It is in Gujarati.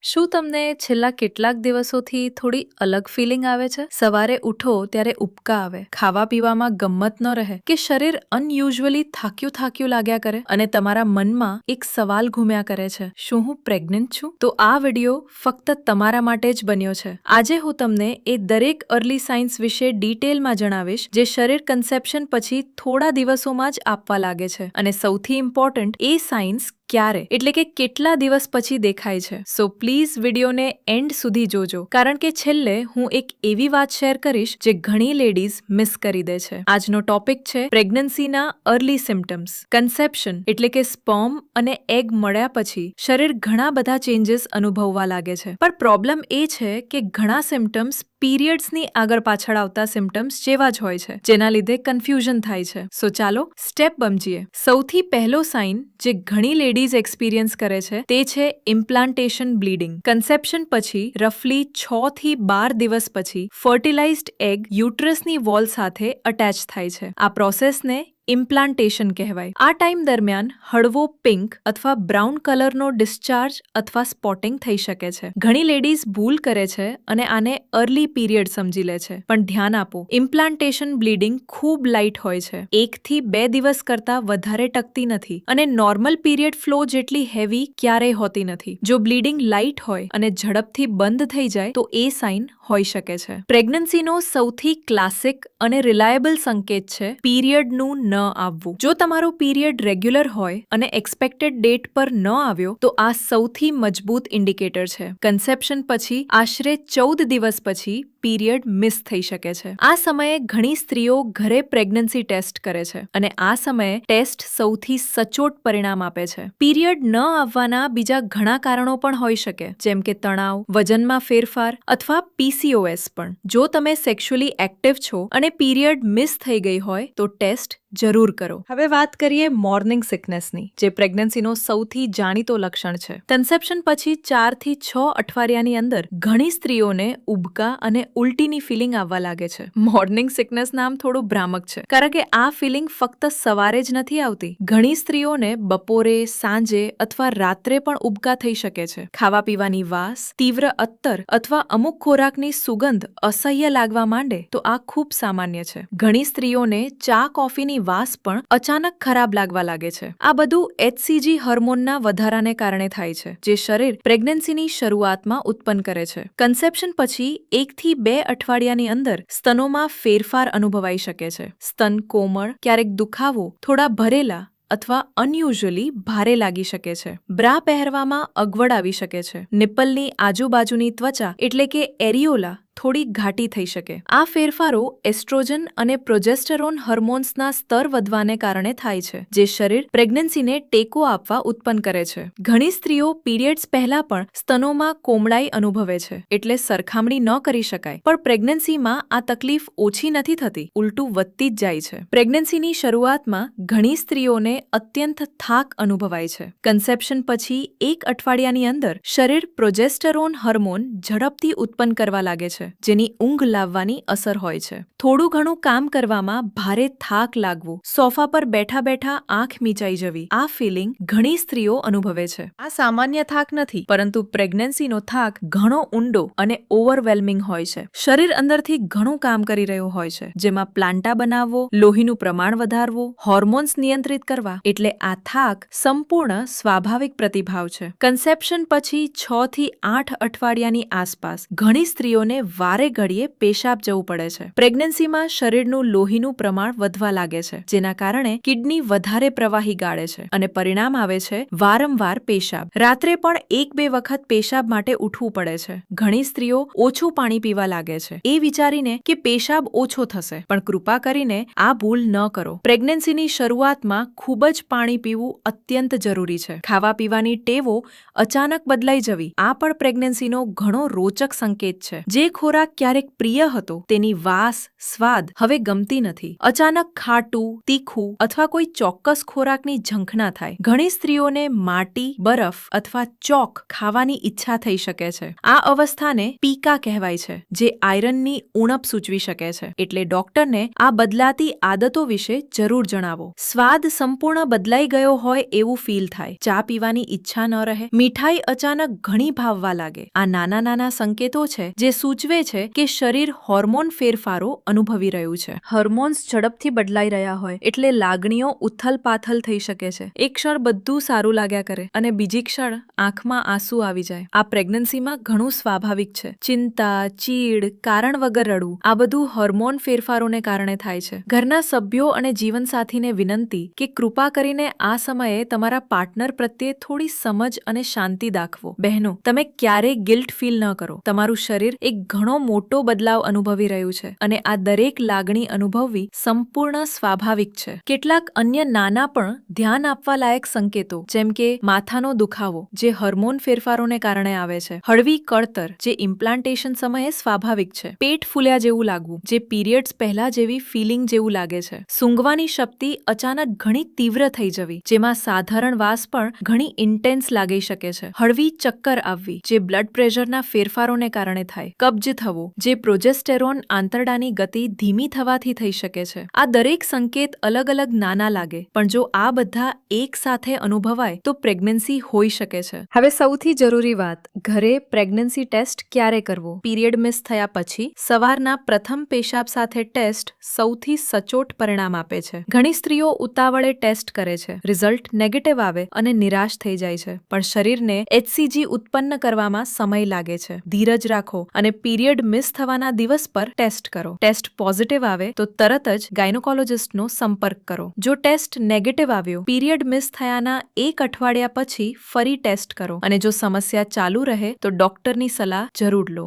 શું તમને છેલ્લા કેટલાક દિવસોથી થોડી અલગ ફિલિંગ આવે છે? સવારે ઉઠો ત્યારે ઉબકા આવે, ખાવા પીવામાં ગમ્મત ન રહે કે શરીર અનયુઝ્યુઅલી થાક્યું લાગ્યા કરે અને તમારા મનમાં એક સવાલ ઘૂમ્યા કરે છે, શું હું પ્રેગ્નન્ટ છું? તો આ વિડિયો ફક્ત તમારા માટે જ બન્યો છે. આજે હું તમને એ દરેક અર્લી સાઇન્સ વિશે ડિટેલમાં જણાવીશ જે શરીર કન્સેપ્શન પછી થોડા દિવસોમાં જ આપવા લાગે છે અને સૌથી ઇમ્પોર્ટન્ટ એ સાઇન્સ ક્યારે એટલે કે કેટલા દિવસ પછી દેખાય છે. સો પ્લીઝ વિડીયોને એન્ડ સુધી જોજો કારણ કે છેલ્લે હું એક એવી વાત શેર કરીશ જે ઘણી લેડીઝ મિસ કરી દે છે. આજનો ટોપિક છે પ્રેગ્નન્સીના અર્લી સિમ્પટમ્સ. કન્સેપ્શન એટલે કે સ્પર્મ અને એગ મળ્યા પછી શરીર ઘણા બધા ચેન્જીસ અનુભવવા લાગે છે, પણ પ્રોબ્લેમ એ છે કે ઘણા સિમ્પટમ્સ પીરિયડ્સની આગળ પાછળ આવતા સિમ્પટમ્સ જેવા જ હોય છે, જેના લીધે કન્ફ્યુઝન થાય છે. સો ચાલો સ્ટેપ સમજીએ. સૌથી પહેલો સાઇન જે ઘણી લેડીઝ એક્સપિરિયન્સ કરે છે તે છે ઇમ્પ્લાન્ટેશન બ્લીડિંગ. કન્સેપ્શન પછી રફલી 6 થી 12 દિવસ પછી ફર્ટિલાઇઝ્ડ એગ યુટ્રસની વોલ સાથે અટેચ થાય છે. આ પ્રોસેસને ઇમ્પ્લાન્ટેશન કહેવાય. આ ટાઈમ દરમિયાન હળવો પિંક અથવા બ્રાઉન કલરનો ડિસ્ચાર્જ અથવા સ્પોટિંગ થઈ શકે છે. ઘણી લેડીઝ ભૂલ કરે છે અને આને અર્લી પીરિયડ સમજી લે છે, પણ ધ્યાન આપો, ઇમ્પ્લાન્ટેશન બ્લીડિંગ ખૂબ લાઇટ હોય છે, 1 થી 2 દિવસ કરતા વધારે ટકતી નથી અને નોર્મલ પીરિયડ ફ્લો જેટલી હેવી ક્યારેય હોતી નથી. જો બ્લીડિંગ લાઇટ હોય અને ઝડપથી બંધ થઈ જાય તો એ સાઇન હોઈ શકે છે. પ્રેગ્નન્સીનો સૌથી ક્લાસિક અને રિલાયેબલ સંકેત છે પીરિયડનું ન આવવું. જો તમારો પીરિયડ રેગ્યુલર હોય અને એક્સપેક્ટેડ ડેટ પર ન આવ્યો તો આ સૌથી મજબૂત ઇન્ડિકેટર છે. કન્સેપ્શન પછી આશરે 14 દિવસ પછી પીરિયડ મિસ થઈ શકે છે. આ સમયે ઘણી સ્ત્રીઓ ઘરે પ્રેગ્નન્સી ટેસ્ટ કરે છે અને આ સમયે ટેસ્ટ સૌથી સચોટ પરિણામ આપે છે. પીરિયડ ન આવવાના બીજા ઘણા કારણો પણ હોઈ શકે, જેમ કે તણાવ, વજનમાં ફેરફાર અથવા PCOS પણ. જો તમે સેક્સ્યુઅલી એક્ટિવ છો અને પીરિયડ મિસ થઈ ગઈ હોય તો ટેસ્ટ જરૂર કરો. હવે વાત કરીએ મોર્નિંગ સિકનેસની, જે પ્રેગ્નન્સીનો સૌથી જાણીતો લક્ષણ છે. કન્સેપ્શન પછી 4 થી 6 અઠવાડિયાની અંદર ઘણી સ્ત્રીઓને ઉબકા અને ઉલટીની ફિલિંગ આવવા લાગે છે. મોર્નિંગ સિકનેસ નામ થોડું ભ્રામક છે કારણ કે આ ફિલિંગ ફક્ત સવારે જ નથી આવતી. ઘણી સ્ત્રીઓને બપોરે, સાંજે અથવા રાત્રે પણ ઉબકા થઈ શકે છે. ખાવા પીવાની વાસ, તીવ્ર અત્તર અથવા અમુક ખોરાકની સુગંધ અસહ્ય લાગવા માંડે તો આ ખૂબ સામાન્ય છે. ઘણી સ્ત્રીઓને ચા કોફીની વાસ પણ અચાનક ખરાબ લાગવા લાગે છે. આ બધું HCG હોર્મોનના વધારાને કારણે થાય છે, જે શરીર પ્રેગ્નન્સીની શરૂઆતમાં ઉત્પન્ન કરે છે. કન્સેપ્શન પછી 1 થી 2 અઠવાડિયાની અંદર સ્તનોમાં ફેરફાર અનુભવાઈ શકે છે. સ્તન કોમળ, ક્યારેક દુખાવો, થોડા ભરેલા અથવા અનયુઝ્યુઅલી ભારે લાગી શકે છે. બ્રા પહેરવામાં અગવડ આવી શકે છે. નિપ્પલની આજુબાજુની ત્વચા એટલે કે એરિયોલા થોડી ઘાટી થઈ શકે. આ ફેરફારો એસ્ટ્રોજન અને પ્રોજેસ્ટેરોન હોર્મોન્સના સ્તર વધવાને કારણે થાય છે, જે શરીર પ્રેગ્નન્સીને ટેકો આપવા ઉત્પન્ન કરે છે. ઘણી સ્ત્રીઓ પીરિયડ્સ પહેલા પણ સ્તનોમાં કોમળાઈ અનુભવે છે, એટલે સરખામણી ન કરી શકાય, પણ પ્રેગ્નન્સીમાં આ તકલીફ ઓછી નથી થતી, ઉલટું વધતી જ જાય છે. પ્રેગ્નન્સીની શરૂઆતમાં ઘણી સ્ત્રીઓને અત્યંત થાક અનુભવાય છે. કન્સેપ્શન પછી 1 અઠવાડિયાની અંદર શરીર પ્રોજેસ્ટેરોન હોર્મોન ઝડપથી ઉત્પન્ન કરવા લાગે છે, જેની ઊંઘ લાવવાની અસર હોય છે. થોડું ઘણું કામ કરવામાં ભારે થાક લાગવું, સોફા પર બેઠા બેઠા આંખ મીચાઈ જવી, આ ફિલિંગ ઘણી સ્ત્રીઓ અનુભવે છે. આ સામાન્ય થાક નથી, પરંતુ પ્રેગ્નન્સીનો થાક ઘણો ઊંડો અને ઓવરવેલ્મિંગ હોય છે. શરીર અંદરથી ઘણું કામ કરી રહ્યું હોય છે, જેમાં પ્લાન્ટા બનાવવો, લોહીનું પ્રમાણ વધારવું, હોર્મોન્સ નિયંત્રિત કરવા, એટલે આ થાક સંપૂર્ણ સ્વાભાવિક પ્રતિભાવ છે. કન્સેપ્શન પછી 6 થી 8 અઠવાડિયાની આસપાસ ઘણી સ્ત્રીઓને વારે ઘડીએ પેશાબ જવું પડે છે. પ્રેગ્નન્સીમાં શરીરનું લોહીનું પ્રમાણ વધવા લાગે છે, જેના કારણે કિડની વધારે પ્રવાહી ગાળે છે અને પરિણામ આવે છે વારંવાર પેશાબ. રાત્રે પણ 1-2 વખત પેશાબ માટે ઉઠવું પડે છે. ઘણી સ્ત્રીઓ ઓછું પાણી પીવા લાગે છે, એ વિચારીને કે પેશાબ ઓછો થશે, પણ કૃપા કરીને આ ભૂલ ન કરો. પ્રેગ્નન્સીની શરૂઆતમાં ખૂબ જ પાણી પીવું અત્યંત જરૂરી છે. ખાવા પીવાની ટેવો અચાનક બદલાઈ જવી, આ પણ પ્રેગ્નન્સીનો ઘણો રોચક સંકેત છે. જે ખોરાક ક્યારેક પ્રિય હતો તેની વાસ સ્વાદ હવે ગમતી નથી. અચાનક ખાટું, તીખું અથવા કોઈ ચોક્કસ ખોરાકની ઝંખના થાય. ઘણી સ્ત્રીઓને માટી, બરફ અથવા ચોક ખાવાની ઈચ્છા થઈ શકે છે. આ અવસ્થાને પીકા કહેવાય છે, જે આયરનની ઉણપ સૂચવી શકે છે. એટલે ડોક્ટરને આ બદલાતી આદતો વિશે જરૂર જણાવો. સ્વાદ સંપૂર્ણ બદલાઈ ગયો હોય એવું ફીલ થાય. ચા પીવાની ઈચ્છા ન રહે. મીઠાઈ અચાનક ઘણી ભાવવા લાગે. આ નાના નાના સંકેતો છે જે સૂચવે છે કે શરીર હોર્મોન ફેરફારો અનુભવી રહ્યું છે. હોર્મોન્સ ઝડપથી બદલાઈ રહ્યા હોય એટલે લાગણીઓ ઉથલ-પાથલ થઈ શકે છે. એક ક્ષણ બધું સારું લાગ્યા કરે અને બીજી ક્ષણ આંખમાં આંસુ આવી જાય. આ પ્રેગ્નન્સીમાં ઘણું સ્વાભાવિક છે. ચિંતા, ચીડ, કારણ વગર રડવું, આ બધું હોર્મોન ફેરફારોને કારણે થાય છે. ઘરના સભ્યો અને જીવનસાથીને વિનંતી કે કૃપા કરીને આ સમયે તમારા પાર્ટનર પ્રત્યે થોડી સમજ અને શાંતિ દાખવો. બહેનો, તમે ક્યારેય ગિલ્ટ ફીલ ન કરો. તમારું શરીર એક ઘણો મોટો બદલાવ અનુભવી રહ્યું છે અને આ દરેક લાગણી અનુભવવી સંપૂર્ણ સ્વાભાવિક છે. કેટલાક અન્ય નાના પણ ધ્યાન આપવા લાયક સંકેતો, જેમ કે માથાનો દુખાવો, જે હોર્મોન ફેરફારોને કારણે આવે છે. હળવી કળતર, જે ઇમ્પ્લાન્ટેશન સમયે સ્વાભાવિક છે. પેટ ફૂલ્યા જેવું લાગવું, જે પીરિયડ્સ પહેલા જેવી ફીલિંગ જેવું લાગે છે. સૂંઘવાની શક્તિ અચાનક ઘણી તીવ્ર થઈ જવી, જેમાં સાધારણ વાસ પણ ઘણી ઇન્ટેન્સ લાગી શકે છે. હળવી ચક્કર આવવી, જે બ્લડ પ્રેશરના ફેરફારોને કારણે થાય. કબ્જ થવો, જે પ્રોજેસ્ટેરોન આંતરડાની ગતિ ધીમી થવાથી થઈ શકે છે. આ દરેક સંકેત અલગ અલગ નાના લાગે, પણ જો આ બધા એક સાથે અનુભવાય તો પ્રેગ્નન્સી હોઈ શકે છે. હવે સૌથી જરૂરી વાત, ઘરે પ્રેગ્નન્સી ટેસ્ટ ક્યારે કરવો? પીરિયડ મિસ થયા પછી સવારના પ્રથમ પેશાબ સાથે ટેસ્ટ સૌથી સચોટ પરિણામ આપે છે. ઘણી સ્ત્રીઓ ઉતાવળે ટેસ્ટ કરે છે, રિઝલ્ટ નેગેટિવ આવે અને નિરાશ થઈ જાય છે. પણ શરીરને HCG ઉત્પન્ન કરવામાં સમય લાગે છે. ધીરજ રાખો અને પીરિયડ મિસ થવાના દિવસ પર ટેસ્ટ કરો. ટેસ્ટ પોઝિટિવ આવે તો તરત જ ગાયનોકોલોજિસ્ટનો સંપર્ક કરો. જો ટેસ્ટ નેગેટિવ આવ્યો, પીરિયડ મિસ થયાના 1 અઠવાડિયા પછી ફરી ટેસ્ટ કરો અને જો સમસ્યા ચાલુ રહે તો ડોક્ટરની સલાહ જરૂર લો.